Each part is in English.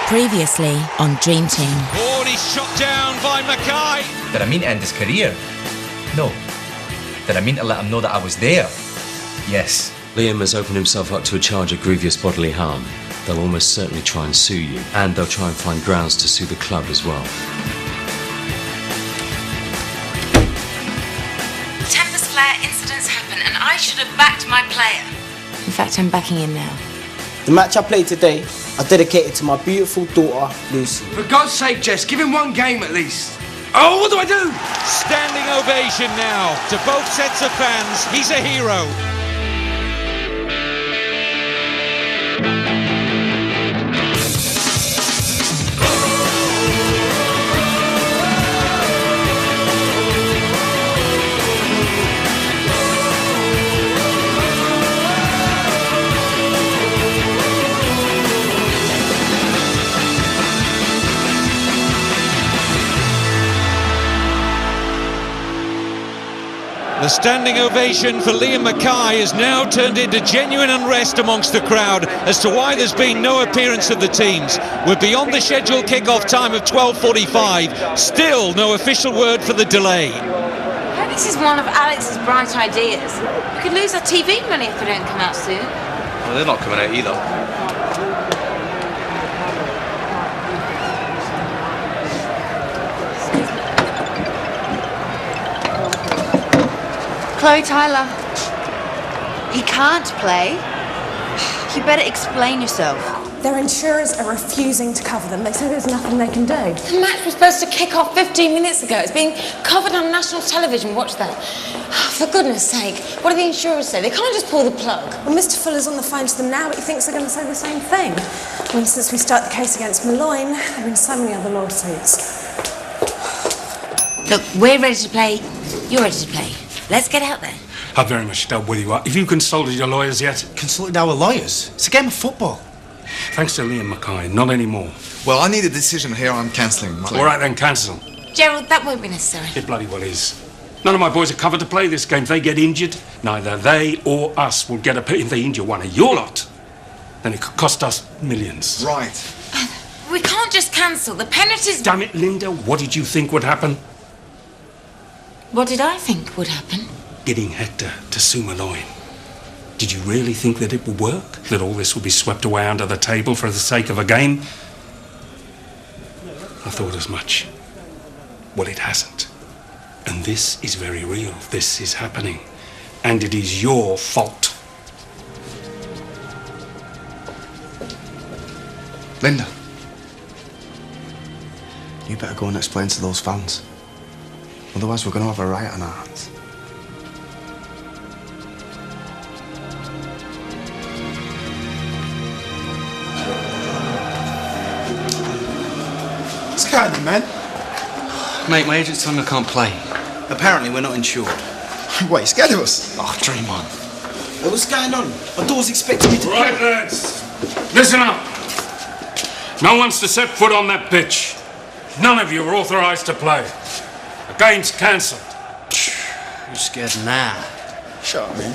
Previously on Dream Team. Oh, and he's shot down by Mackay. Did I mean to end his career? No. Did I mean to let him know that I was there? Yes. Liam has opened himself up to a charge of grievous bodily harm. They'll almost certainly try and sue you, and they'll try and find grounds to sue the club as well. Tempest Flare incidents happen, and I should have backed my player. In fact, I'm backing him now. The match I played today, I dedicated to my beautiful daughter, Lucy. For God's sake, Jess, give him one game at least. Oh, what do I do? Standing ovation now to both sets of fans. He's a hero. The standing ovation for Liam Mackay has now turned into genuine unrest amongst the crowd as to why there's been no appearance of the teams. We're beyond the scheduled kick-off time of 12:45. Still no official word for the delay. This is one of Alex's bright ideas. We could lose our TV money if they don't come out soon. Well, they're not coming out either. Chloe Tyler, he can't play. You better explain yourself. Their insurers are refusing to cover them. They say there's nothing they can do. The match was supposed to kick off 15 minutes ago. It's being covered on national television. Watch that. For goodness sake, what do the insurers say? They can't just pull the plug. Well, Mr. Fuller's on the phone to them now, but he thinks they're going to say the same thing. I mean, since we started the case against Malloyne, there have been so many other lawsuits. Look, we're ready to play. You're ready to play. Let's get out there. I very much doubt whether you are. Have you consulted your lawyers yet? Consulted our lawyers? It's a game of football. Thanks to Liam Mackay, not anymore. Well, I need a decision here. I'm cancelling. All right, then, cancel. Gerald, that won't be necessary. It bloody well is. None of my boys are covered to play this game. If they get injured, neither they or us will get a pay. If they injure one of your lot, then it could cost us millions. Right. We can't just cancel. The penalties... Damn it, Linda, what did you think would happen? What did I think would happen? Getting Hector to sue Malloyne. Did you really think that it would work? That all this would be swept away under the table for the sake of a game? I thought as much. Well, it hasn't. And this is very real. This is happening. And it is your fault. Linda. You better go and explain to those fans. Otherwise, we're going to have a riot on our hands. What's going on, man? Mate, my agent's telling me I can't play. Apparently, we're not insured. What, you scared of us? Oh, dream on. Hey, what's going on? My door's expecting me to Right, lads. Listen up. No one's to set foot on that pitch. None of you are authorised to play. The game's cancelled. You're scared now. Shut up, man.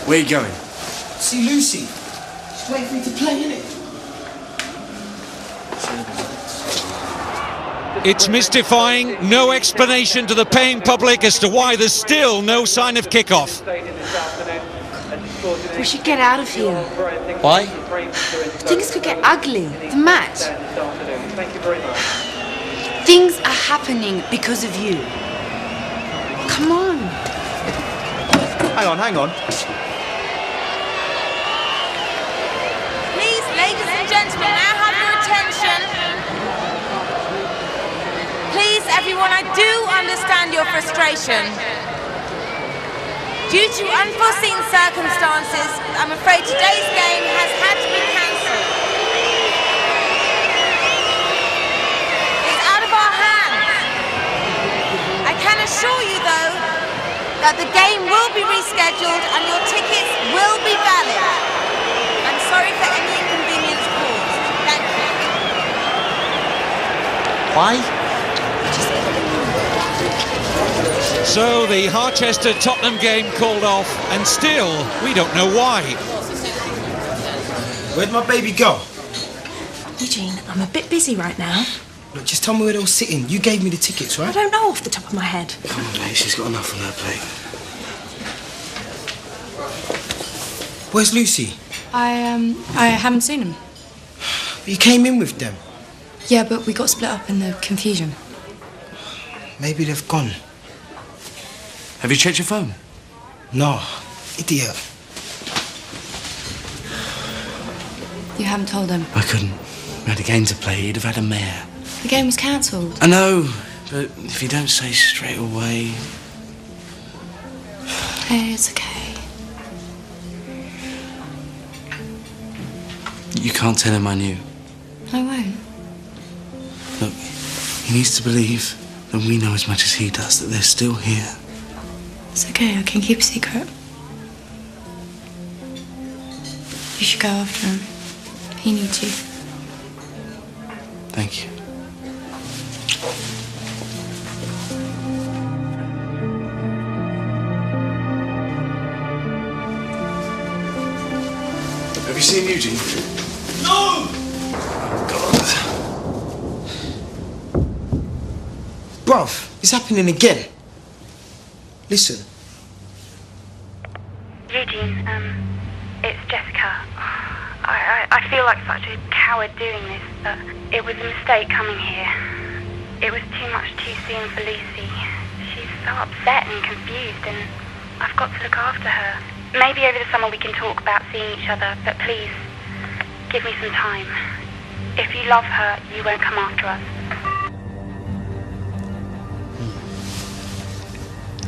Where are you going? See Lucy. She's waiting for me to play, innit? It's mystifying. No explanation to the paying public as to why there's still no sign of kick-off. We should get out of here. Why? Things could get ugly. The match. Things are happening because of you. Come on. Hang on. Please, ladies and gentlemen, now have your attention. Please, everyone, I do understand your frustration. Due to unforeseen circumstances, I'm afraid today's game has had to be cancelled. It's out of our hands. I can assure you, though, that the game will be rescheduled and your tickets will be valid. I'm sorry for any inconvenience caused. Thank you. Why? So the Harchester-Tottenham game called off, and still we don't know why. Where'd my baby go? Eugene, I'm a bit busy right now. Look, just tell me where they were sitting. You gave me the tickets, right? I don't know off the top of my head. Come on, mate. She's got enough on her plate. Where's Lucy? I haven't seen him. But you came in with them. Yeah, but we got split up in the confusion. Maybe they've gone. Have you checked your phone? No. Idiot. You haven't told him. I couldn't. We had a game to play. He'd have had a mare. The game was cancelled. I know, but if you don't say straight away... Hey, it's okay. You can't tell him I knew. I won't. Look, he needs to believe that we know as much as he does, that they're still here. It's okay, I can keep a secret. You should go after him. He needs you. Thank you. Have you seen Eugene? No! Bruv, it's happening again. Listen. Eugene, it's Jessica. I feel like such a coward doing this, but it was a mistake coming here. It was too much too soon for Lucy. She's so upset and confused, and I've got to look after her. Maybe over the summer we can talk about seeing each other, but please, give me some time. If you love her, you won't come after us.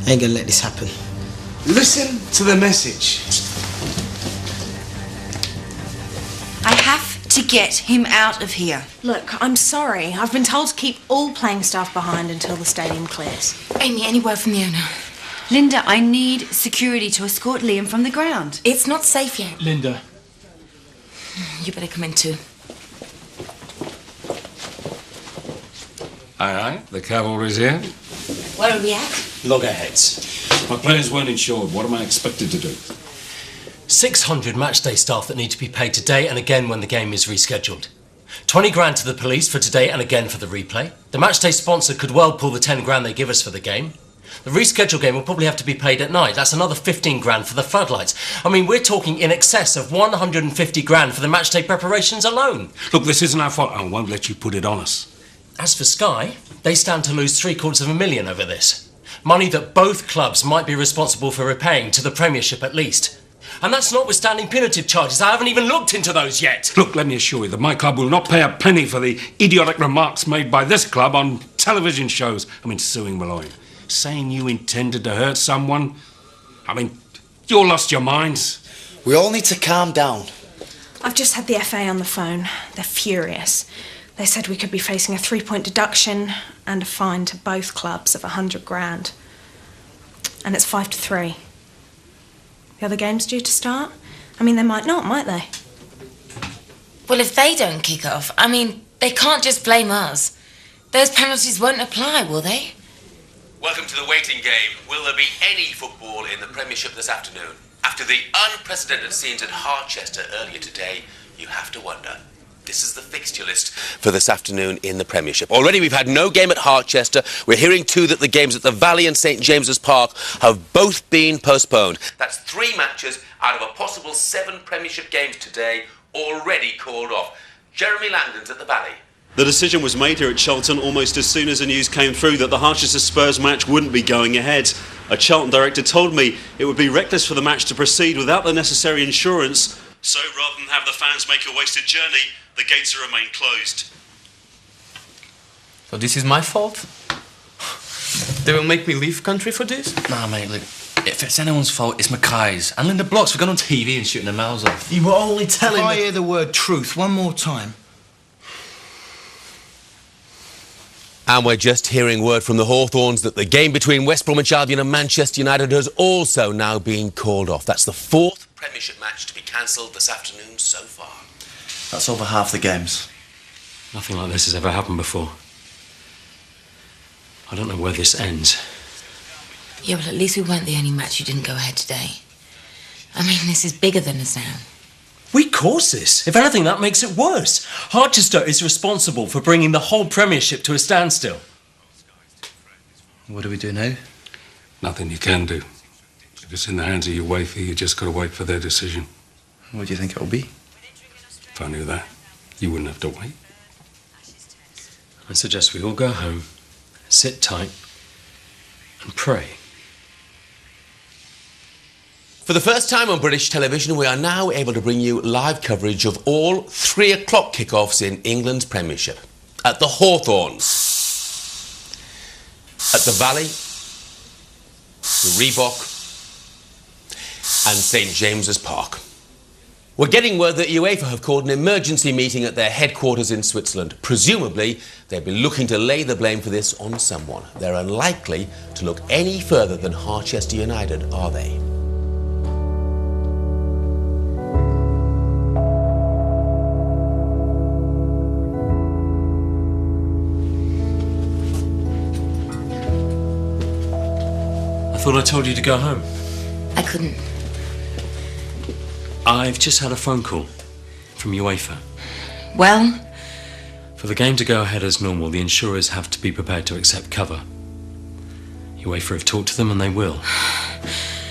I ain't gonna let this happen. Listen to the message. I have to get him out of here. Look, I'm sorry. I've been told to keep all playing staff behind until the stadium clears. Amy, any word from the owner? Linda, I need security to escort Liam from the ground. It's not safe yet. Linda. You better come in too. Aye, the cavalry's here. Where are we at? Loggerheads. My players weren't insured. What am I expected to do? 600 matchday staff that need to be paid today and again when the game is rescheduled. 20 grand to the police for today and again for the replay. The matchday sponsor could well pull the 10 grand they give us for the game. The rescheduled game will probably have to be paid at night. That's another 15 grand for the floodlights. I mean, we're talking in excess of 150 grand for the matchday preparations alone. Look, this isn't our fault. I won't let you put it on us. As for Sky, they stand to lose $750,000 over this. Money that both clubs might be responsible for repaying to the Premiership at least. And that's notwithstanding punitive charges. I haven't even looked into those yet. Look, let me assure you that my club will not pay a penny for the idiotic remarks made by this club on television shows. I mean, suing Malloy. Saying you intended to hurt someone. I mean, you all lost your minds. We all need to calm down. I've just had the FA on the phone. They're furious. They said we could be facing a 3-point deduction and a fine to both clubs of 100 grand. And it's 5-3. The other game's due to start? I mean, they might not, might they? Well, if they don't kick off, I mean, they can't just blame us. Those penalties won't apply, will they? Welcome to the waiting game. Will there be any football in the Premiership this afternoon? After the unprecedented scenes at Harchester earlier today, you have to wonder. This is the fixture list for this afternoon in the Premiership. Already we've had no game at Harchester. We're hearing too that the games at the Valley and St James's Park have both been postponed. That's 3 matches out of a possible 7 Premiership games today already called off. Jeremy Langdon's at the Valley. The decision was made here at Charlton almost as soon as the news came through that the Harchester Spurs match wouldn't be going ahead. A Charlton director told me it would be reckless for the match to proceed without the necessary insurance. So rather than have the fans make a wasted journey, the gates will remain closed. So this is my fault? They will make me leave country for this? Nah, mate, look, if it's anyone's fault, it's Mackay's. And Linda Block's for going on TV and shooting their mouths off. You were only telling If I me... hear the word truth one more time... And we're just hearing word from the Hawthorns that the game between West Bromwich Albion and Manchester United has also now been called off. That's the 4th Premiership match to be cancelled this afternoon so far. That's over half the games. Nothing like this has ever happened before. I don't know where this ends. Yeah, well, at least we weren't the only match who didn't go ahead today. I mean, this is bigger than us now. We caused this. If anything, that makes it worse. Harchester is responsible for bringing the whole Premiership to a standstill. What do we do now? Nothing you can do. If it's in the hands of your wifey, you just got to wait for their decision. What do you think it'll be? If I knew that, you wouldn't have to wait. I suggest we all go home, sit tight, and pray. For the first time on British television, we are now able to bring you live coverage of all 3 o'clock kickoffs in England's Premiership. At the Hawthorns, at the Valley, the Reebok, and St James's Park. We're getting word that UEFA have called an emergency meeting at their headquarters in Switzerland. Presumably, they'll be looking to lay the blame for this on someone. They're unlikely to look any further than Harchester United, are they? I thought I told you to go home. I couldn't. I've just had a phone call from UEFA. Well? For the game to go ahead as normal, the insurers have to be prepared to accept cover. UEFA have talked to them and they will.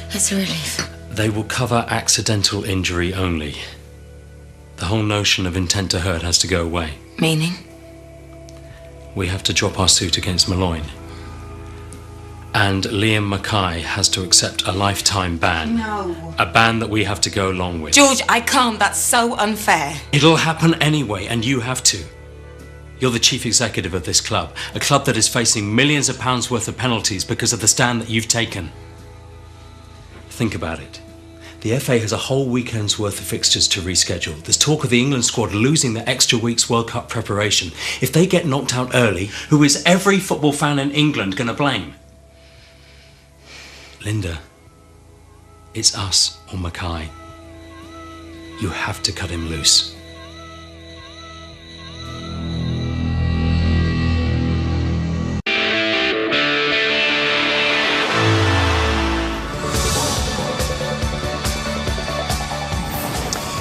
It's a relief. They will cover accidental injury only. The whole notion of intent to hurt has to go away. Meaning? We have to drop our suit against Malloyne. And Liam Mackay has to accept a lifetime ban. No. A ban that we have to go along with. George, I can't. That's so unfair. It'll happen anyway, and you have to. You're the chief executive of this club, a club that is facing millions of pounds worth of penalties because of the stand that you've taken. Think about it. The FA has a whole weekend's worth of fixtures to reschedule. There's talk of the England squad losing their extra week's World Cup preparation. If they get knocked out early, who is every football fan in England going to blame? Linda, it's us or Mackay. You have to cut him loose.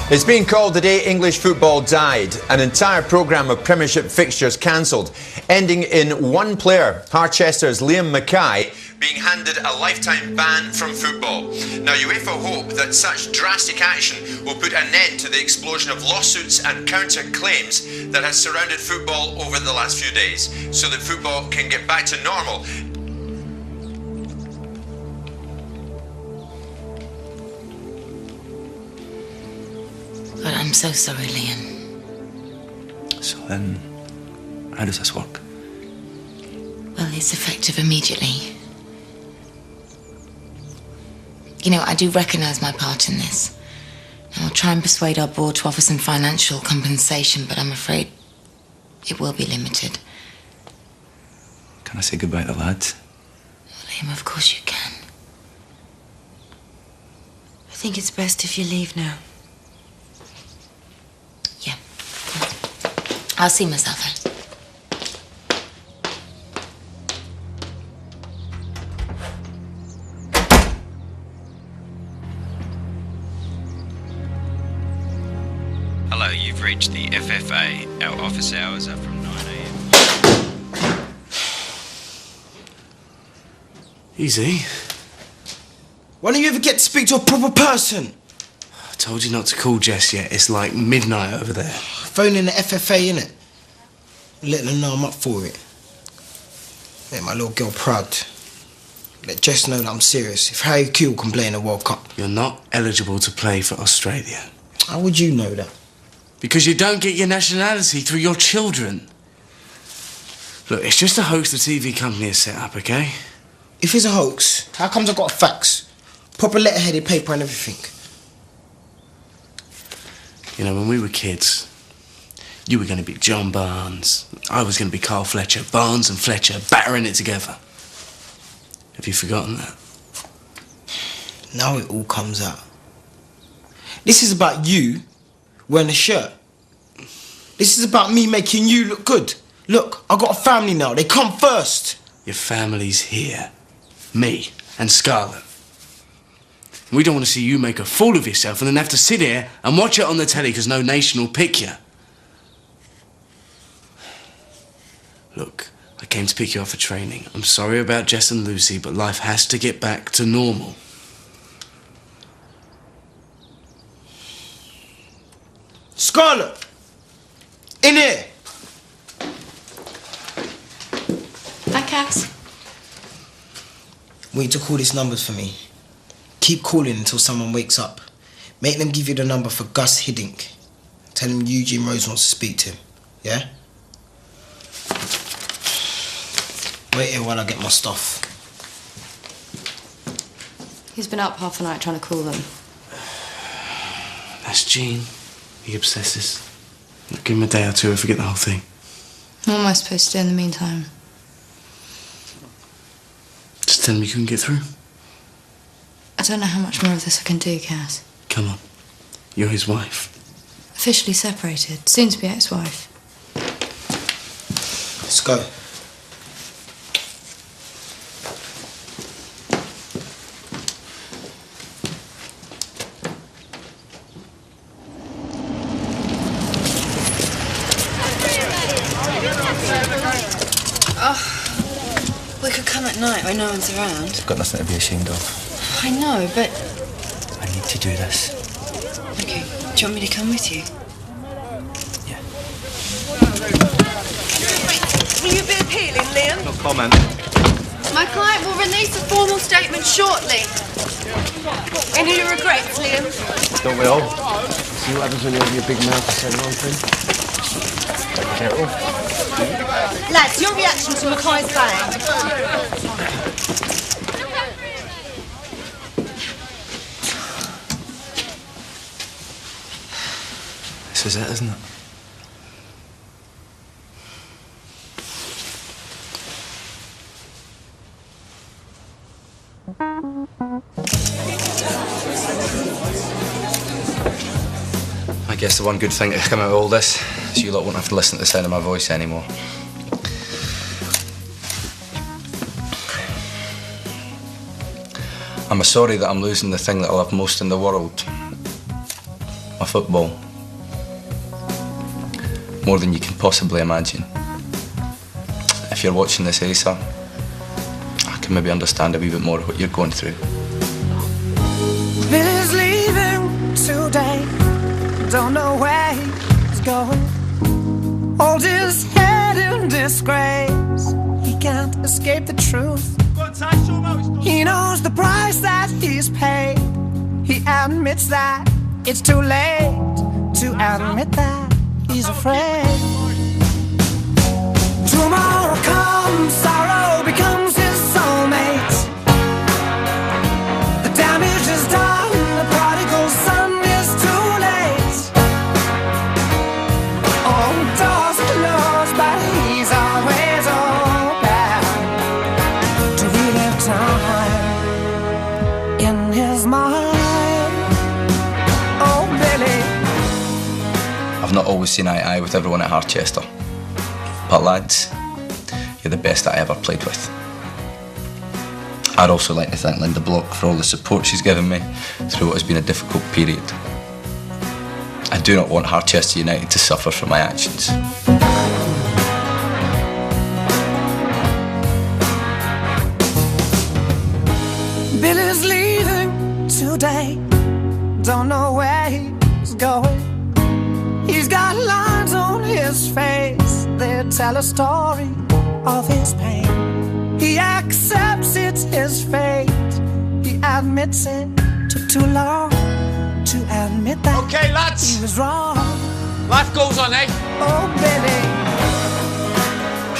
It's been called the day English football died. An entire programme of Premiership fixtures cancelled, ending in one player, Harchester's Liam Mackay, being handed a lifetime ban from football. Now, UEFA hope that such drastic action will put an end to the explosion of lawsuits and counter-claims that has surrounded football over the last few days, so that football can get back to normal. But I'm so sorry, Liam. So then, how does this work? Well, it's effective immediately. You know, I do recognise my part in this. And I'll try and persuade our board to offer some financial compensation, but I'm afraid it will be limited. Can I say goodbye to the lads? Liam, of course you can. I think it's best if you leave now. Yeah. I'll see myself out. Hello, you've reached the FFA. Our office hours are from 9 a.m. Easy. Why don't you ever get to speak to a proper person? I told you not to call Jess yet. It's like midnight over there. Phoning the FFA, innit? Letting them know I'm up for it. Make my little girl proud. Let Jess know that I'm serious. If Harry Kewell can play in the World Cup. You're not eligible to play for Australia. How would you know that? Because you don't get your nationality through your children. Look, it's just a hoax the TV company has set up, okay? If it's a hoax, how comes I got a fax? Proper letter-headed paper and everything. You know, when we were kids, you were going to be John Barnes. I was going to be Carl Fletcher. Barnes and Fletcher, battering it together. Have you forgotten that? Now it all comes out. This is about you wearing a shirt. This is about me making you look good. Look, I got a family now. They come first. Your family's here. Me and Scarlett. We don't want to see you make a fool of yourself and then have to sit here and watch it on the telly because no nation will pick you. Look, I came to pick you up for training. I'm sorry about Jess and Lucy, but life has to get back to normal. Scarlett! In here! Hi, Cass. I want you to call these numbers for me. Keep calling until someone wakes up. Make them give you the number for Gus Hiddink. Tell him Eugene Rose wants to speak to him. Yeah? Wait here while I get my stuff. He's been up half the night trying to call them. That's Gene. He obsesses. Give him a day or two, he'll forget the whole thing. What am I supposed to do in the meantime? Just tell him you couldn't get through. I don't know how much more of this I can do, Cass. Come on. You're his wife. Officially separated, soon to be ex-wife. Let's go. Oh, we could come at night when no one's around. Got nothing to be ashamed of. I know, but... I need to do this. Okay, do you want me to come with you? Will you be appealing, Liam? No comment. My client will release a formal statement shortly. Any regrets, Liam? Don't we all? See what happens when you open your big mouth and say the wrong thing? Careful. Lads, your reaction to Mackay's bang? This is it, isn't it? I guess the one good thing to come out of all this is you lot won't have to listen to the sound of my voice anymore. I'm sorry that I'm losing the thing that I love most in the world. My football. More than you can possibly imagine. If you're watching this, Asa, I can maybe understand a wee bit more of what you're going through. Billy's leaving today. Don't know where he's going. Hold his head in disgrace. He can't escape the truth. He knows the price that he's paid. He admits that it's too late to admit that he's afraid. Tomorrow comes, sorrow becomes his soulmate. The damage is done, the prodigal son is too late. Oh, doors are closed, but he's always open to relive time in his mind. Oh, Billy. I've not always seen eye to eye with everyone at Harchester. But lads, you're the best I ever played with. I'd also like to thank Linda Block for all the support she's given me through what has been a difficult period. I do not want Harchester United to suffer for my actions. Billy's leaving today. Don't know where he's going. He's got lines on his face that tell a story of his pain. He accepts it's his fate. He admits it took too long to admit that. Okay, lads. He was wrong. Life goes on, eh? Oh, Billy.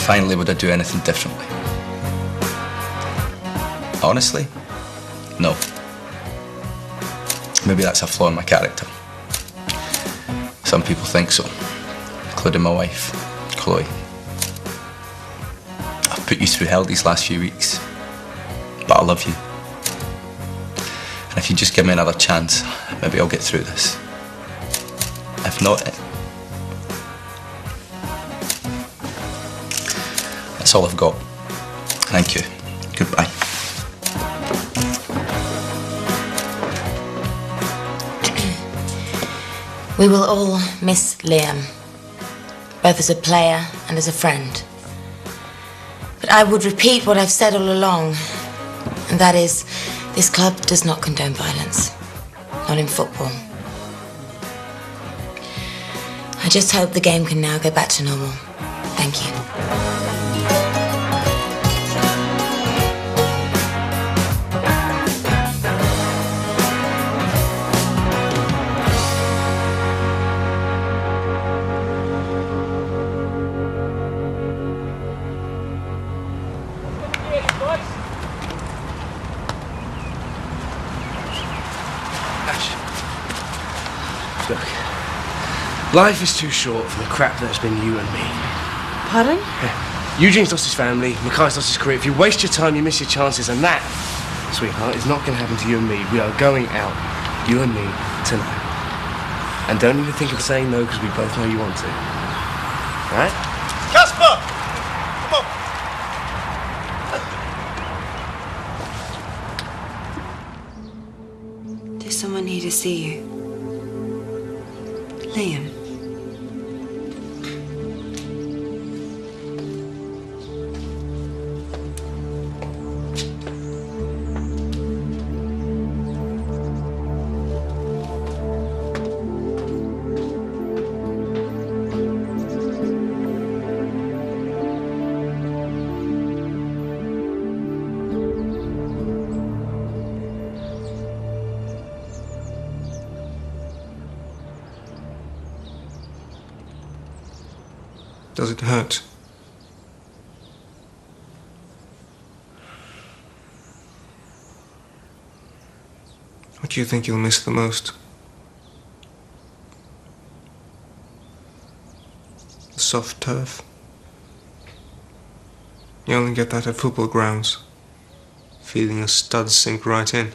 Finally, would I do anything differently? Honestly, no. Maybe that's a flaw in my character. Some people think so, including my wife, Chloe. I've put you through hell these last few weeks, but I love you. And if you just give me another chance, maybe I'll get through this. If not, that's all I've got. Thank you. Goodbye. We will all miss Liam, both as a player and as a friend. But I would repeat what I've said all along, and that is, this club does not condone violence. Not in football. I just hope the game can now go back to normal. Thank you. Look, life is too short for the crap that's been you and me. Pardon? Yeah. Eugene's lost his family, Mackay's lost his career. If you waste your time, you miss your chances, and that, sweetheart, is not going to happen to you and me. We are going out, you and me, tonight. And don't even think of saying no, because we both know you want to. Right? Casper! Come on! There's someone here to see you. Liam. Does it hurt? What do you think you'll miss the most? The soft turf. You only get that at football grounds. Feeling a stud sink right in.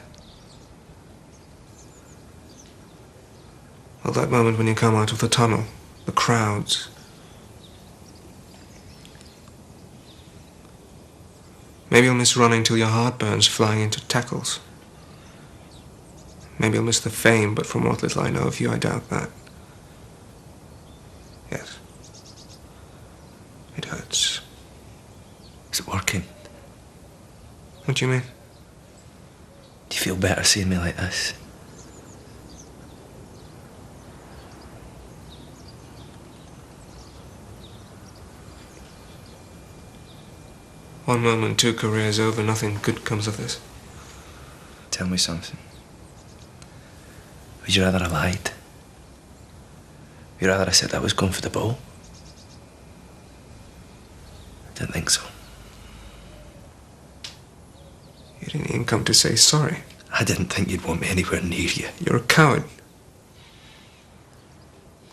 Well, that moment when you come out of the tunnel, the crowds. Maybe you'll miss running till your heart burns flying into tackles. Maybe you'll miss the fame, but from what little I know of you, I doubt that. Yes. It hurts. Is it working? What do you mean? Do you feel better seeing me like this? One moment, two careers over, nothing good comes of this. Tell me something. Would you rather I lied? Would you rather I said I was going for the ball? I didn't think so. You didn't even come to say sorry. I didn't think you'd want me anywhere near you. You're a coward.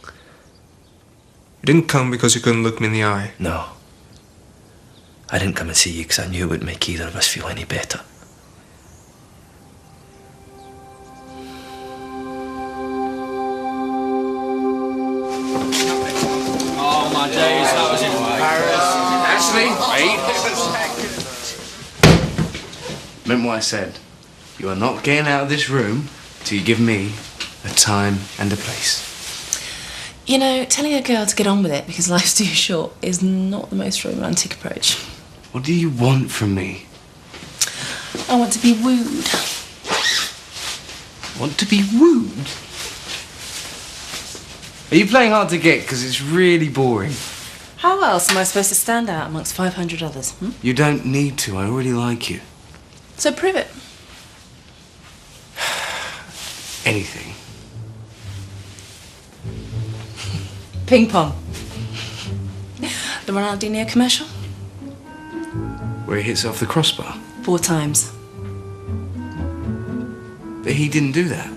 You didn't come because you couldn't look me in the eye. No. I didn't come and see you because I knew it would make either of us feel any better. Oh, my days, that was in Paris. Actually, wait. Remember what I said. You are not getting out of this room till you give me a time and a place. You know, telling a girl to get on with it because life's too short is not the most romantic approach. What do you want from me? I want to be wooed. Want to be wooed? Are you playing hard to get? Because it's really boring. How else am I supposed to stand out amongst 500 others? You don't need to. I already like you. So prove it. Anything. Ping pong. The Ronaldinho commercial? Where he hits off the crossbar. 4 times. But he didn't do that.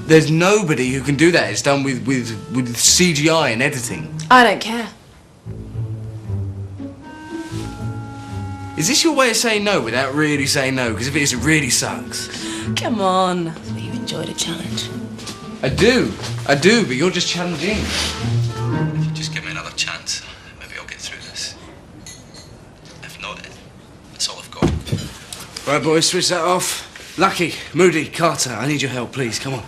There's nobody who can do that. It's done with CGI and editing. I don't care. Is this your way of saying no without really saying no? Because if it is, it really sucks. Come on. So you enjoyed a challenge. I do, but you're just challenging. If you just give me another chance, maybe I'll get through this. If not, that's all I've got. Right, boys, switch that off. Lucky, Moody, Carter, I need your help, please. Come on.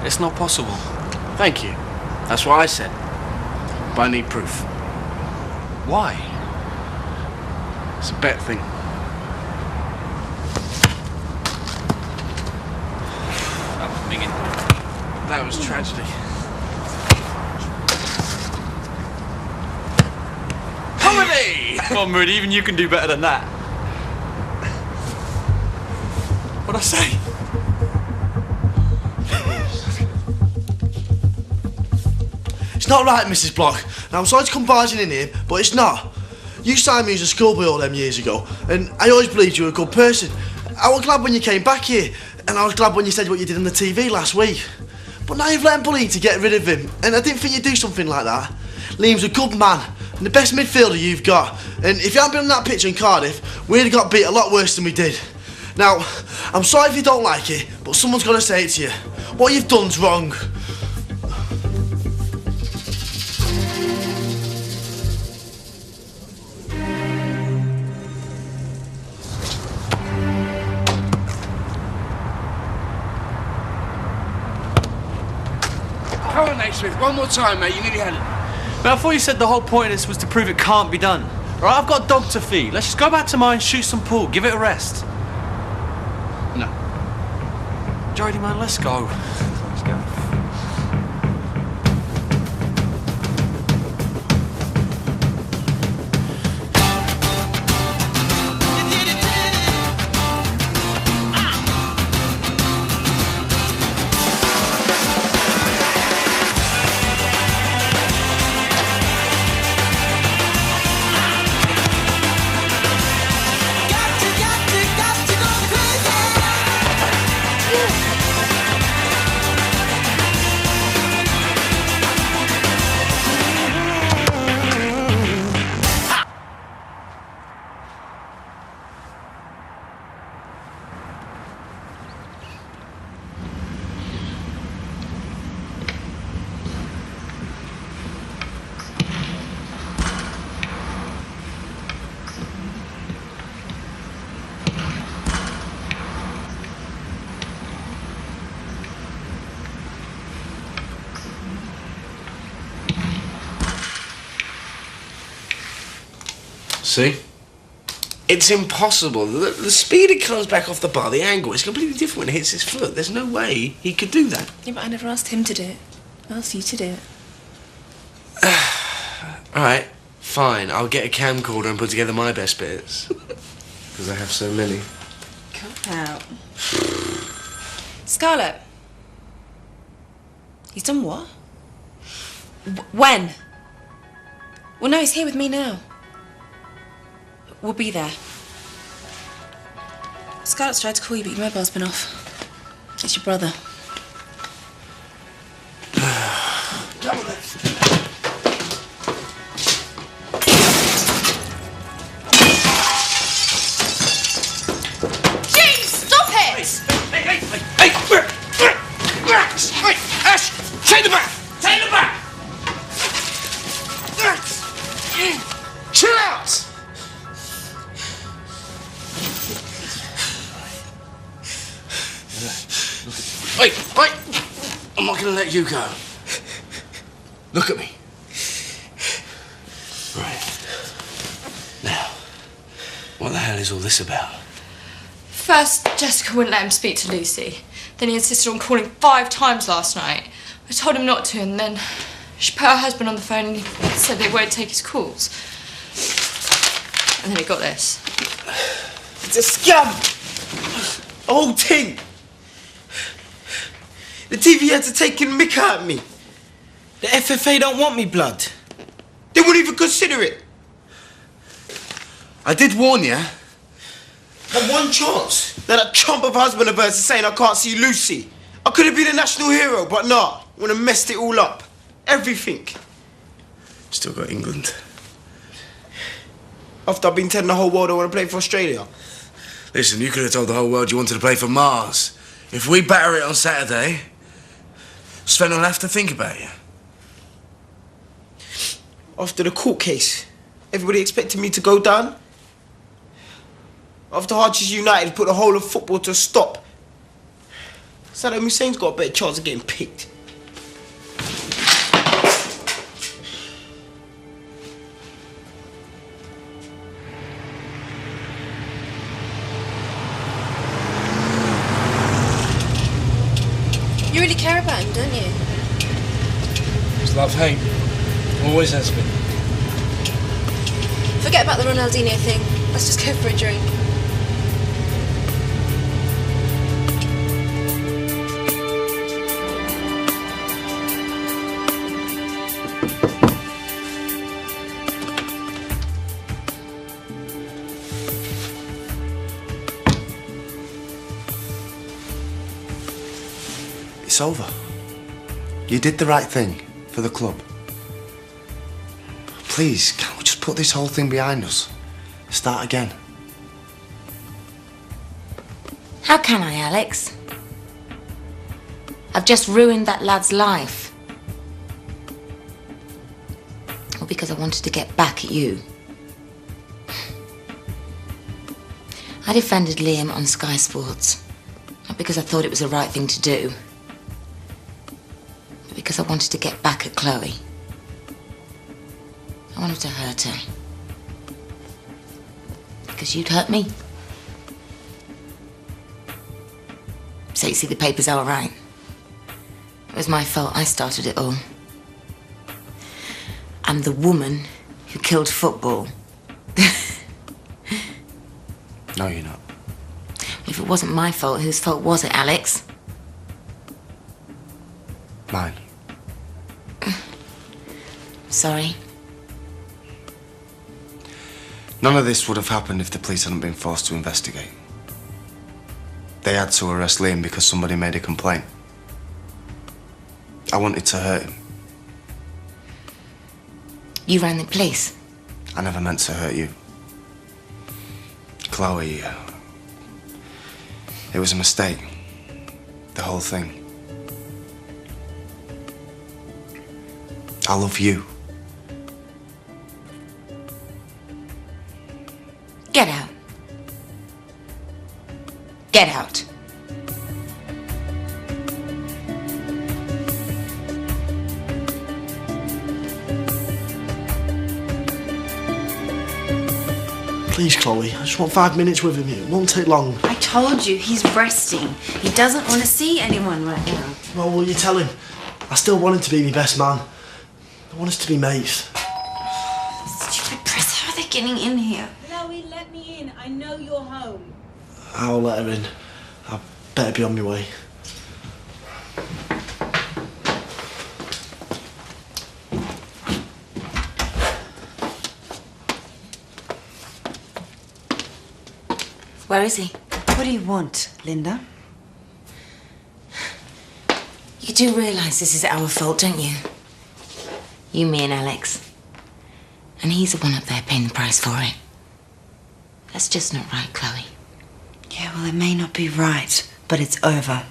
It's not possible. Thank you. That's what I said. But I need proof. Why? It's a bet thing. That was tragedy. Comedy! Come on, Moody, even you can do better than that. What'd I say? It's not right, Mrs. Block. Now, I'm sorry to come barging in here, but it's not. You signed me as a schoolboy all them years ago, and I always believed you were a good person. I was glad when you came back here, and I was glad when you said what you did on the TV last week. But now you've let him bully to get rid of him, and I didn't think you'd do something like that. Liam's a good man, and the best midfielder you've got. And if you hadn't been on that pitch in Cardiff, we'd have got beat a lot worse than we did. Now, I'm sorry if you don't like it, but someone's got to say it to you. What you've done's wrong. Come on, Naismith, one more time, mate. You nearly had it. But I thought you said the whole point of this was to prove it can't be done. All right, I've got a dog to feed. Let's just go back to mine, shoot some pool, give it a rest. No. Jody, man, let's go. Let's go. See? It's impossible. The speed it comes back off the bar, the angle, is completely different when it hits his foot. There's no way he could do that. Yeah, but I never asked him to do it. I asked you to do it. Alright, fine. I'll get a camcorder and put together my best bits. Because I have so many. Cop out. Scarlett. He's done what? When? Well, no, he's here with me now. We'll be there. Scarlett's tried to call you, but your mobile's been off. It's your brother. James, stop it! Hey, Ash! Take the back! Take the back! Chill out! Wait! I'm not going to let you go. Look at me. Right. Now, what the hell is all this about? First, Jessica wouldn't let him speak to Lucy. Then he insisted on calling 5 times last night. I told him not to, and then she put her husband on the phone and he said they won't take his calls. And then he got this. It's a scam! A whole thing! The TV had to take a mick out of me. The FFA don't want me, blood. They wouldn't even consider it. I did warn you. Had one chance. That chump of husband of hers is saying I can't see Lucy. I could have been a national hero, but nah. Would have messed it all up. Everything. Still got England. After I've been telling the whole world I want to play for Australia. Listen, you could have told the whole world you wanted to play for Mars. If we batter it on Saturday, Sven will have to think about you. After the court case, everybody expected me to go down. After Harches United put the whole of football to a stop. Saddam Hussein's got a better chance of getting picked. You really care about him, don't you? It's love-hate. Always has been. Forget about the Ronaldinho thing. Let's just go for a drink. It's over. You did the right thing for the club. Please, can't we just put this whole thing behind us? Start again. How can I, Alex? I've just ruined that lad's life. All because I wanted to get back at you. I defended Liam on Sky Sports. Not because I thought it was the right thing to do, but because I wanted to get back at Chloe. I wanted to hurt her. Because you'd hurt me. So you see, the papers are right. It was my fault. I started it all. I'm the woman who killed football. No, you're not. If it wasn't my fault, whose fault was it, Alex? Mine. Sorry. None of this would have happened if the police hadn't been forced to investigate. They had to arrest Liam because somebody made a complaint. I wanted to hurt him. You rang the police? I never meant to hurt you. Chloe, it was a mistake. The whole thing. I love you. Get out. Get out. Please, Chloe, I just want 5 minutes with him here. It won't take long. I told you, he's resting. He doesn't want to see anyone right now. Well, will you tell him? I still want him to be my best man. I want us to be mates. Stupid press, how are they getting in here? Chloe, let me in. I know you're home. I'll let her in. I better be on my way. Where is he? What do you want, Linda? You do realise this is our fault, don't you? You, me and Alex. And he's the one up there paying the price for it. That's just not right, Chloe. Yeah, well, it may not be right, but it's over.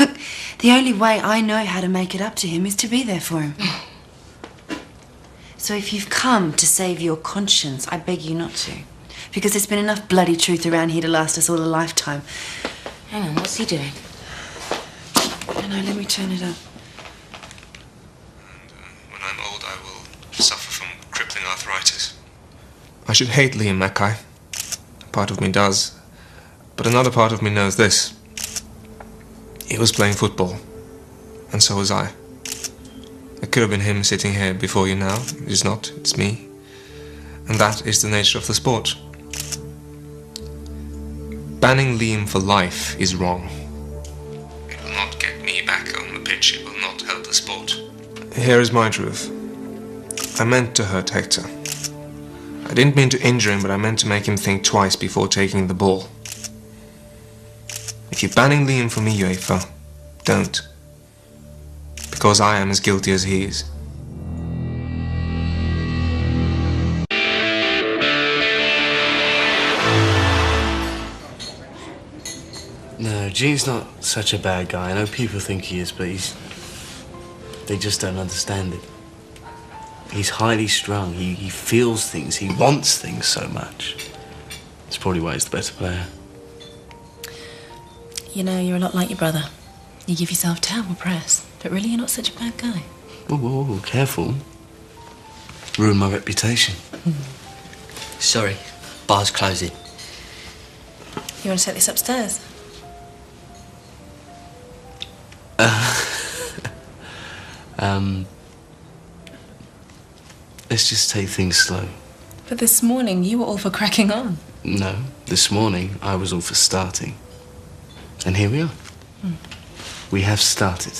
Look, the only way I know how to make it up to him is to be there for him. So if you've come to save your conscience, I beg you not to. Because there's been enough bloody truth around here to last us all a lifetime. Hang on, what's he doing? I know, let me turn it up. When I'm old, I will suffer from crippling arthritis. I should hate Liam Mackay. Part of me does. But another part of me knows this. He was playing football. And so was I. It could have been him sitting here before you now. It is not. It's me. And that is the nature of the sport. Banning Liam for life is wrong. It will not get me back on the pitch. It will not help the sport. Here is my truth. I meant to hurt Hector. I didn't mean to injure him, but I meant to make him think twice before taking the ball. If you're banning Liam for me, UEFA, don't. Because I am as guilty as he is. No, Gene's not such a bad guy. I know people think he is, but they just don't understand it. He's highly strung. He feels things. He wants things so much. That's probably why he's the better player. You know, you're a lot like your brother. You give yourself terrible press, but really you're not such a bad guy. Whoa, whoa, whoa, careful. Ruin my reputation. Sorry, bar's closing. You want to take this upstairs? Let's just take things slow. But this morning you were all for cracking on. No, this morning I was all for starting. And here we are. We have started.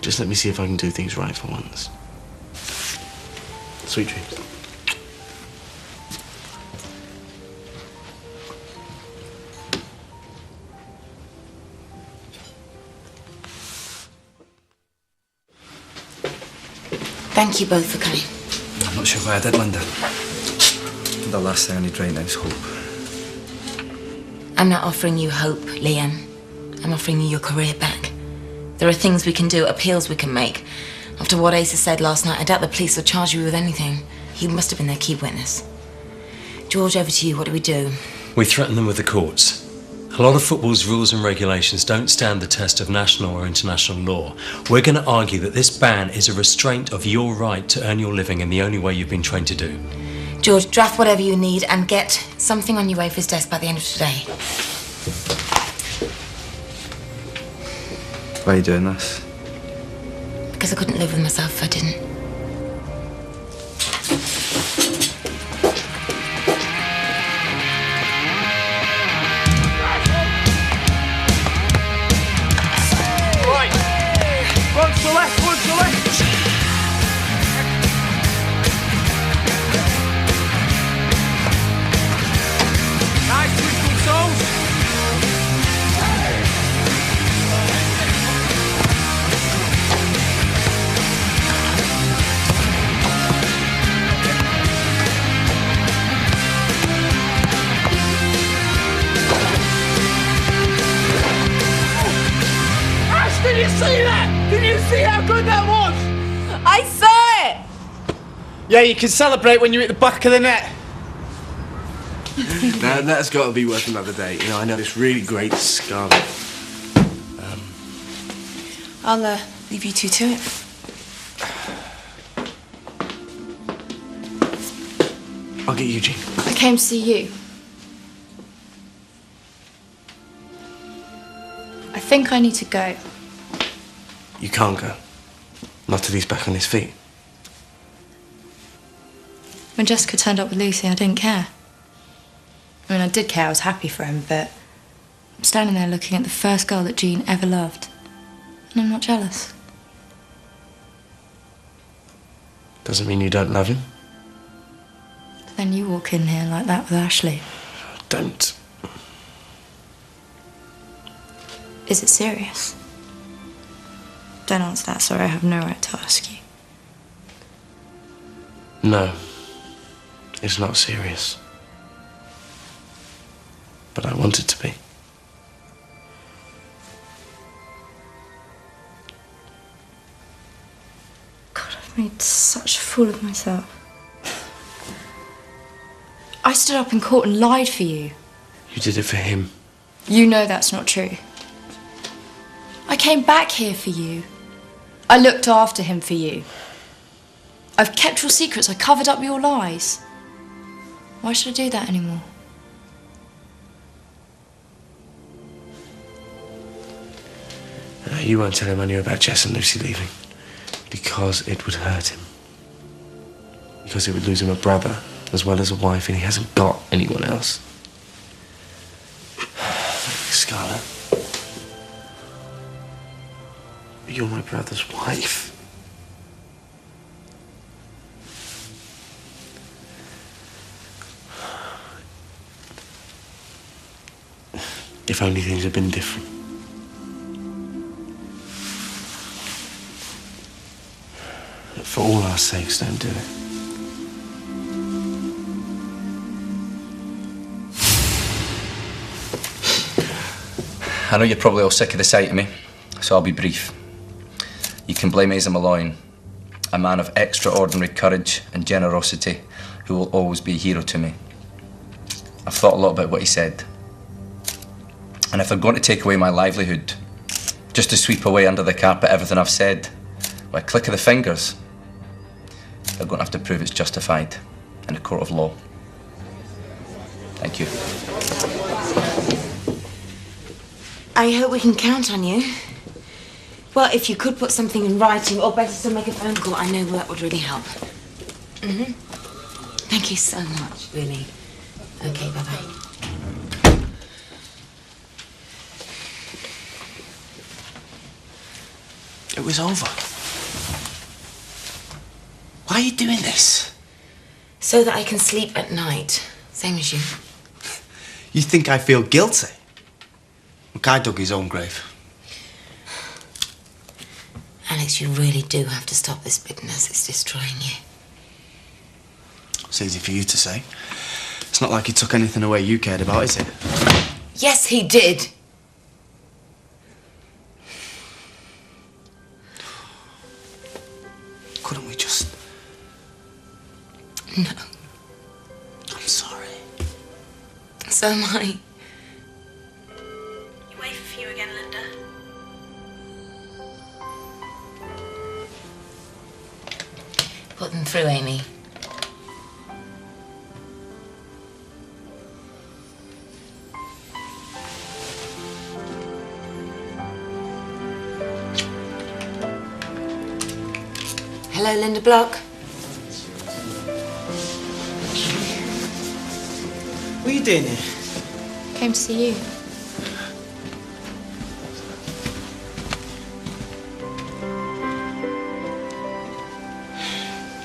Just let me see if I can do things right for once. Sweet dreams. Thank you both for coming. I'm not sure why I did, Linda. The last thing I need right now is hope. I'm not offering you hope, Liam. I'm offering you your career back. There are things we can do, appeals we can make. After what Asa said last night, I doubt the police will charge you with anything. He must have been their key witness. George, over to you. What do we do? We threaten them with the courts. A lot of football's rules and regulations don't stand the test of national or international law. We're going to argue that this ban is a restraint of your right to earn your living in the only way you've been trained to do. George, draft whatever you need and get something on UEFA's desk by the end of today. Why are you doing this? Because I couldn't live with myself if I didn't. One to the left, one to the left. Nice twisted toes. Ash, did you see that? Did you see how good that was? I saw it! Yeah, you can celebrate when you're at the back of the net. Now, that's got to be worth another day. You know, I know this really great Scarlet. I'll leave you two to it. I'll get Eugene. I came to see you. I think I need to go. You can't go. Not till he's back on his feet. When Jessica turned up with Lucy, I didn't care. I mean, I did care, I was happy for him, but I'm standing there looking at the first girl that Jean ever loved. And I'm not jealous. Doesn't mean you don't love him. But then you walk in here like that with Ashley. Don't. Is it serious? Don't answer that, sorry, I have no right to ask you. No. It's not serious. But I want it to be. God, I've made such a fool of myself. I stood up in court and lied for you. You did it for him. You know that's not true. I came back here for you. I looked after him for you. I've kept your secrets. I covered up your lies. Why should I do that anymore? You won't tell him I knew about Jess and Lucy leaving. Because it would hurt him. Because it would lose him a brother as well as a wife, and he hasn't got anyone else. Scarlett. You're my brother's wife. If only things had been different. For all our sakes, don't do it. I know you're probably all sick of the sight of me, so I'll be brief. You can blame Asa Malloyne, a man of extraordinary courage and generosity who will always be a hero to me. I've thought a lot about what he said. And if they're going to take away my livelihood, just to sweep away under the carpet everything I've said, with a click of the fingers, they're going to have to prove it's justified in a court of law. Thank you. I hope we can count on you. Well, if you could put something in writing, or better still make a phone call, I know that would really help. Thank you so much, really. Okay, bye-bye. It was over. Why are you doing this? So that I can sleep at night. Same as you. You think I feel guilty? Mackay dug his own grave. Alex, you really do have to stop this bitterness. It's destroying you. It's easy for you to say. It's not like he took anything away you cared about, is it? Yes, he did. Couldn't we just... No. I'm sorry. So am I. You waiting for you again, Linda? Put them through, Amy. Hello, Linda Block. What are you doing here? Came to see you.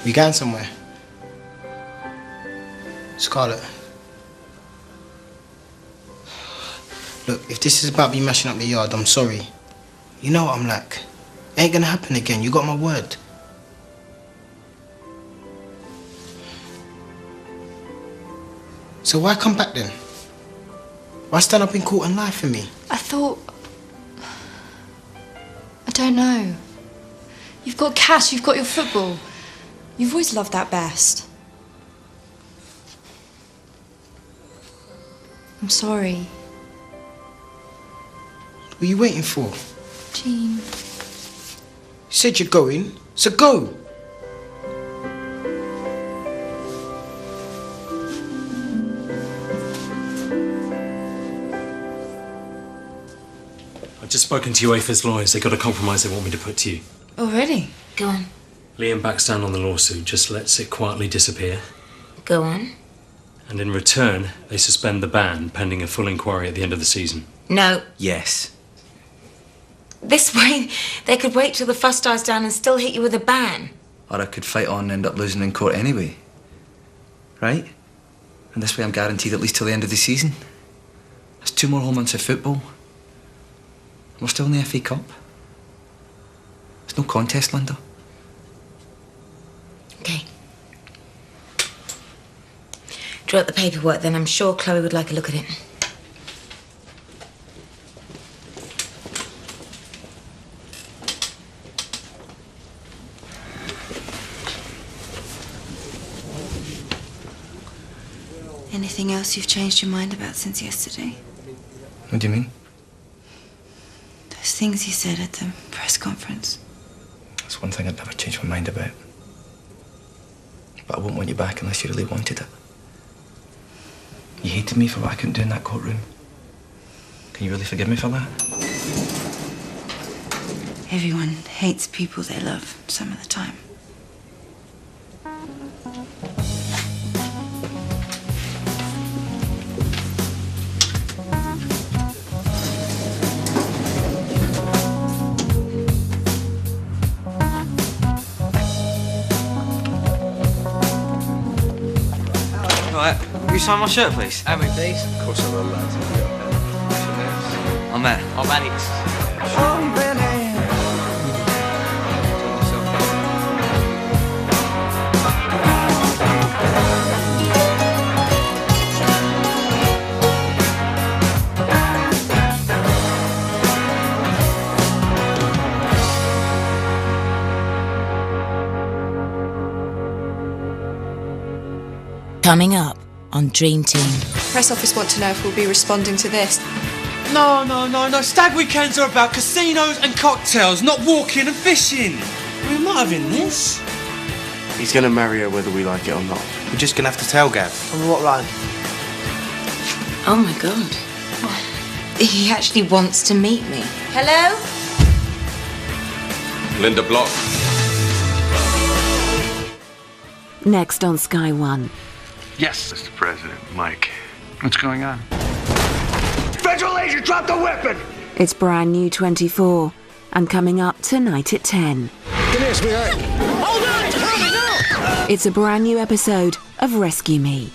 You going somewhere? Scarlett. Look, if this is about me mashing up the yard, I'm sorry. You know what I'm like. It ain't gonna happen again. You got my word. So why come back then? Why stand up in court and lie for me? I thought... I don't know. You've got cash, you've got your football. You've always loved that best. I'm sorry. What are you waiting for? Jean. You said you're going, so go. I've just spoken to UEFA's lawyers. They've got a compromise they want me to put to you. Already? Go on. Liam backs down on the lawsuit, just lets it quietly disappear. Go on. And in return, they suspend the ban pending a full inquiry at the end of the season. No. Yes. This way, they could wait till the fuss dies down and still hit you with a ban. Or I could fight on and end up losing in court anyway. Right? And this way I'm guaranteed at least till the end of the season. There's 2 more whole months of football. We're still in the FA Cup. There's no contest, Linda. Okay. Draw up the paperwork, then I'm sure Chloe would like a look at it. Anything else you've changed your mind about since yesterday? What do you mean? Those things you said at the press conference. That's one thing I'd never change my mind about. But I won't want you back unless you really wanted it. You hated me for what I couldn't do in that courtroom. Can you really forgive me for that? Everyone hates people they love some of the time. Right, will you sign my shirt, please? How many, please? Of course I will, lads. I'm Matt. I'm Alex. Coming up on Dream Team. Press office want to know if we'll be responding to this. No. Stag weekends are about casinos and cocktails, not walking and fishing. We're not having this. He's gonna marry her whether we like it or not. We're just gonna have to tell Gav. On what line? Oh my God. He actually wants to meet me. Hello? Linda Block. Next on Sky One. Yes, Mr. President. Mike. What's going on? Federal agent dropped a weapon! It's brand new 24 and coming up tonight at 10. Come here, sweetheart. Hold on! Tommy, no! It's a brand new episode of Rescue Me.